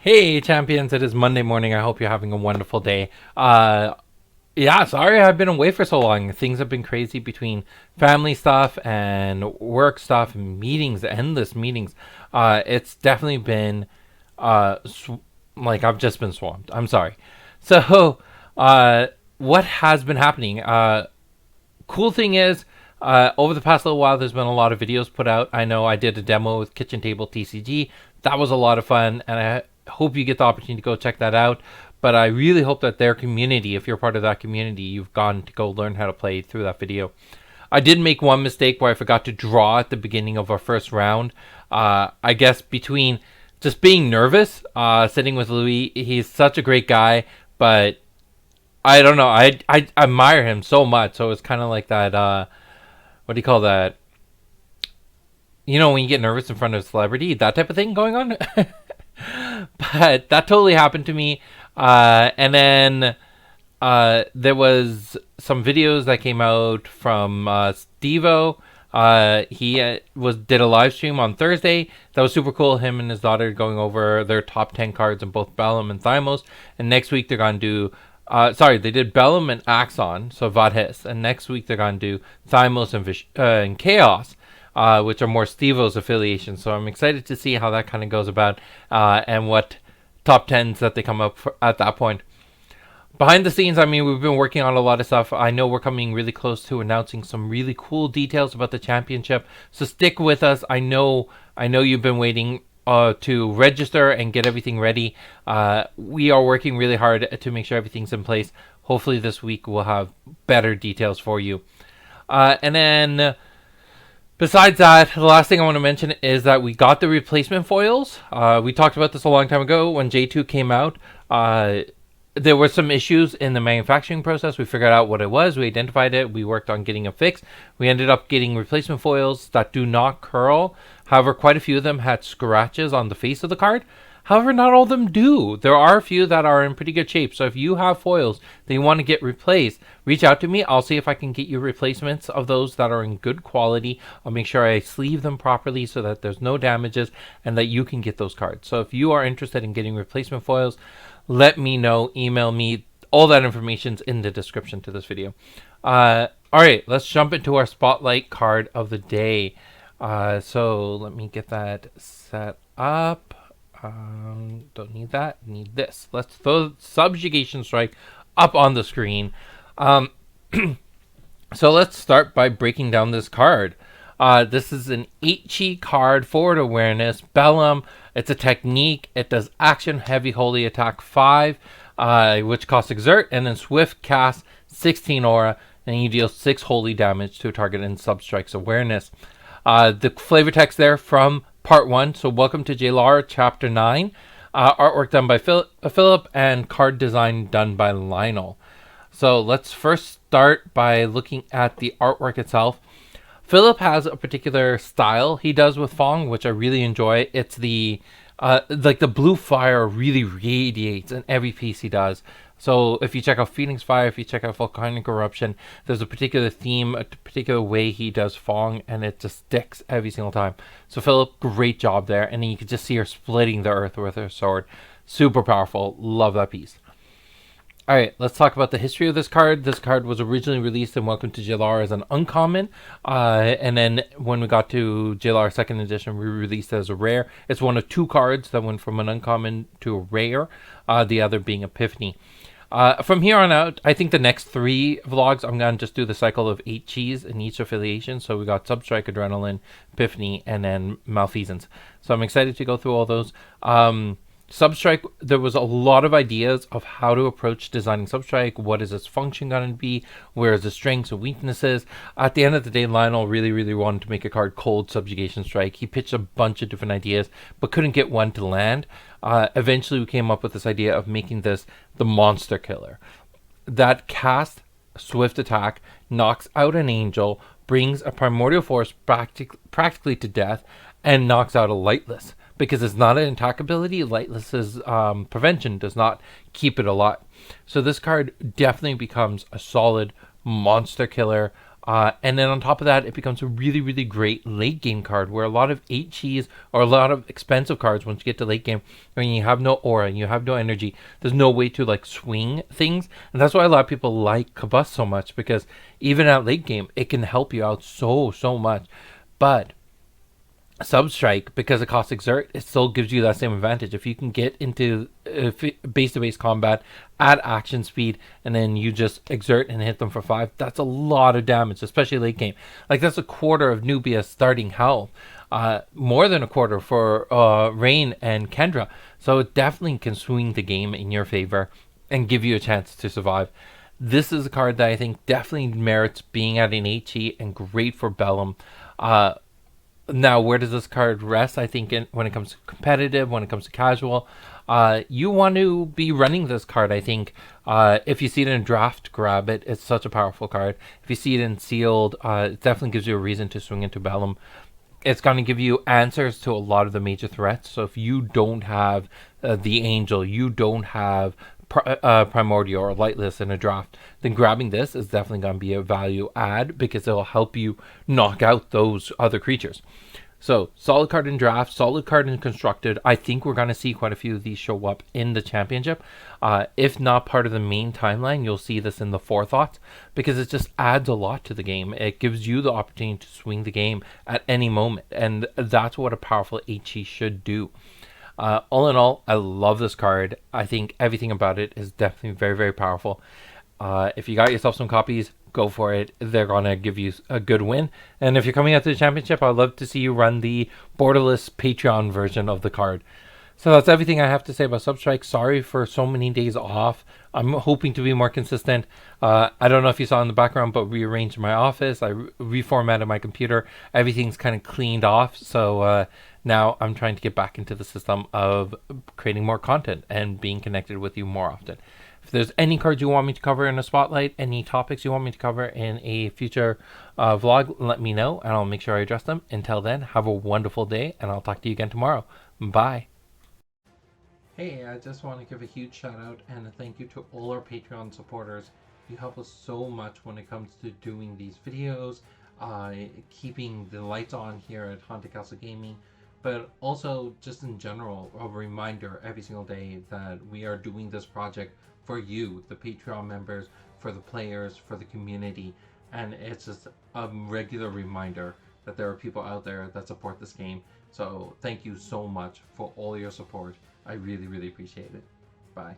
Hey champions, it is Monday morning. I hope you're having a wonderful day. Yeah, sorry I've been away for so long. Things have been crazy between family stuff and work stuff and meetings, endless meetings. It's definitely been like I've just been swamped. I'm sorry. So, what has been happening? Cool thing is, over the past little while, there's been a lot of videos put out. I know I did a demo with Kitchen Table TCG. That was a lot of fun, and I hope you get the opportunity to go check that out. But I really hope that their community, if you're part of that community, you've gone to go learn how to play through that video. I did make one mistake where I forgot to draw at the beginning of our first round. I guess between just being nervous, sitting with Louis, he's such a great guy, but I don't know. I admire him so much. So it's kind of like that. What do you call that? You know, when you get nervous in front of a celebrity, that type of thing going on. But that totally happened to me. And then there was some videos that came out from Steve-O. He did a live stream on Thursday. That was super cool. Him and his daughter going over their top 10 cards in both Bellum and Thymos. And next week they're going to do they did Bellum and Axon, so Vadhis, and next week they're going to do Thymos and Chaos, which are more Steve-O's affiliations. So I'm excited to see how that kind of goes about and what top 10s that they come up for at that point. Behind the scenes, I mean, we've been working on a lot of stuff. I know we're coming really close to announcing some really cool details about the championship, so stick with us. I know you've been waiting to register and get everything ready. We are working really hard to make sure everything's in place. Hopefully this week we'll have better details for you. And then besides that, the last thing I want to mention is that we got the replacement foils. We talked about this a long time ago when J2 came out. There were some issues in the manufacturing process. We figured out what it was. We identified it. We worked on getting it fixed. We ended up getting replacement foils that do not curl. However, quite a few of them had scratches on the face of the card. However, not all of them do. There are a few that are in pretty good shape. So if you have foils that you want to get replaced, reach out to me. I'll see if I can get you replacements of those that are in good quality. I'll make sure I sleeve them properly so that there's no damages and that you can get those cards. So if you are interested in getting replacement foils, let me know. Email me. All that information's in the description to this video. All right, let's jump into our spotlight card of the day. So let me get that set up. Don't need that. Need this. Let's throw Subjugation Strike up on the screen. So let's start by breaking down this card. This is an 8-chi card, forward awareness, Bellum. It's a technique. It does action, heavy, holy, attack 5, which costs exert, and then swift cast 16 aura, and you deal 6 holy damage to a target in Substrike's awareness. The flavor text there from part 1. So welcome to Jalar, chapter 9. Artwork done by Philip and card design done by Lionel. So let's first start by looking at the artwork itself. Philip has a particular style he does with Fong, which I really enjoy. It's the like the blue fire really radiates in every piece he does. So if you check out Phoenix Fire, if you check out Volcanic Eruption, there's a particular theme, a particular way he does Fong, and it just sticks every single time. So Philip, great job there. And then you can just see her splitting the earth with her sword. Super powerful. Love that piece. All right, let's talk about the history of this card. This card was originally released in Welcome to Jalar as an uncommon. And then when we got to Jalar 2nd edition, we released it as a rare. It's one of 2 cards that went from an uncommon to a rare, the other being Epiphany. From here on out, I think the next 3 vlogs, I'm going to just do the cycle of 8 cheese in each affiliation. So we got Substrike, Adrenaline, Epiphany, and then Malfeasance. So I'm excited to go through all those. Substrike, there was a lot of ideas of how to approach designing Substrike. What is its function going to be? Where is the strengths and weaknesses? At the end of the day, Lionel really wanted to make a card called Subjugation Strike. He pitched a bunch of different ideas, but couldn't get one to land. Eventually, we came up with this idea of making this the monster killer. That cast swift attack, knocks out an angel, brings a primordial force practically to death, and knocks out a lightless. Because it's not an attack ability, Lightless's prevention does not keep it alive. So this card definitely becomes a solid monster killer. And then on top of that, it becomes a really, really great late game card where a lot of HEs or a lot of expensive cards, once you get to late game, when you have no aura and you have no energy, there's no way to like swing things. And that's why a lot of people like Combust so much, because even at late game, it can help you out so, so much. But Substrike, because it costs exert, it still gives you that same advantage. If you can get into base to base combat at action speed and then you just exert and hit them for 5, that's a lot of damage, especially late game. Like, that's a quarter of Nubia's starting health, more than a quarter for Rain and Kendra. So it definitely can swing the game in your favor and give you a chance to survive. This is a card that I think definitely merits being at an HE and great for Bellum. Now, where does this card rest? I think when it comes to competitive, when it comes to casual, you want to be running this card. I think if you see it in draft, grab it. It's such a powerful card. If you see it in sealed, it definitely gives you a reason to swing into Bellum. It's going to give you answers to a lot of the major threats. So if you don't have the Angel, you don't have Primordial or Lightless in a draft, then grabbing this is definitely going to be a value add because it'll help you knock out those other creatures. So solid card in draft, solid card in constructed. I think we're going to see quite a few of these show up in the championship. If not part of the main timeline, you'll see this in the forethoughts because it just adds a lot to the game. It gives you the opportunity to swing the game at any moment, and that's what a powerful HE should do. All in all, I love this card. I think everything about it is definitely very, very powerful. If you got yourself some copies, go for it. They're going to give you a good win. And if you're coming out to the championship, I'd love to see you run the borderless Patreon version of the card. So that's everything I have to say about Substrike. Sorry for so many days off. I'm hoping to be more consistent. I don't know if you saw in the background, but rearranged my office. I reformatted my computer. Everything's kind of cleaned off. So now I'm trying to get back into the system of creating more content and being connected with you more often. If there's any cards you want me to cover in a spotlight, any topics you want me to cover in a future vlog, let me know and I'll make sure I address them. Until then, have a wonderful day and I'll talk to you again tomorrow. Bye. Hey, I just want to give a huge shout out and a thank you to all our Patreon supporters. You help us so much when it comes to doing these videos, keeping the lights on here at Haunted Castle Gaming, but also just in general, a reminder every single day that we are doing this project for you, the Patreon members, for the players, for the community, and it's just a regular reminder that there are people out there that support this game. So thank you so much for all your support. I really, really appreciate it. Bye.